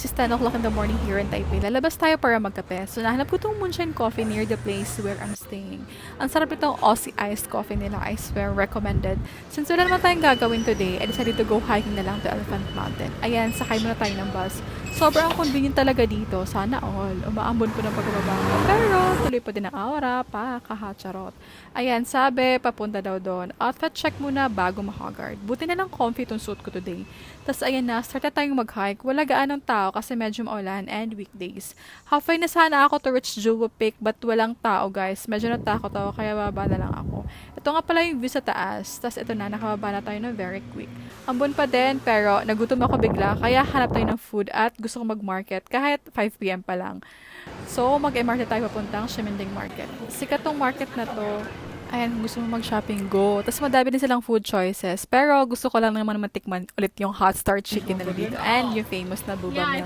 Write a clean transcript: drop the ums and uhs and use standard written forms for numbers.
It's 10 o'clock in the morning here in Taipei. Lalabas tayo para magkape. So, nahanap ko itong Moonshine Coffee near the place where I'm staying. Ang sarap itong Aussie iced coffee nila. I swear, recommended. Since wala naman tayong gagawin today, I decided to go hiking na lang to Elephant Mountain. Ayan, sakay muna tayo ng bus. Sobrang convenient talaga dito. Sana all. Umaambon ko ng pagbaba ko. Pero, tuloy pa din ang aura. Kakacharot. Ayan, sabi, papunta daw doon. Outfit check muna bago makagard. Buti na lang comfy itong suit ko today. Tapos, ayan na, start na tayong mag-hike. Wala gaanong tao kasi medyo maulan and weekdays. Halfway na sana ako to reach Jewel Peak but walang tao guys. Medyo natakot ako kaya baba na lang ako. Ito nga pala yung view sa taas. Tapos ito na, nakababa na tayo na very quick. Ambon pa din pero nagutom ako bigla kaya hanap tayo ng food at gusto ko mag-market kahit 5 p.m. pa lang. So mag-MRT tayo papuntang Shimending Market. Sikat tong market na to. Ayan, kung gusto mo mag-shopping, go. Tapos madami din silang food choices. Pero gusto ko lang naman matikman ulit yung hot star chicken nila dito. And yung famous na boba milk.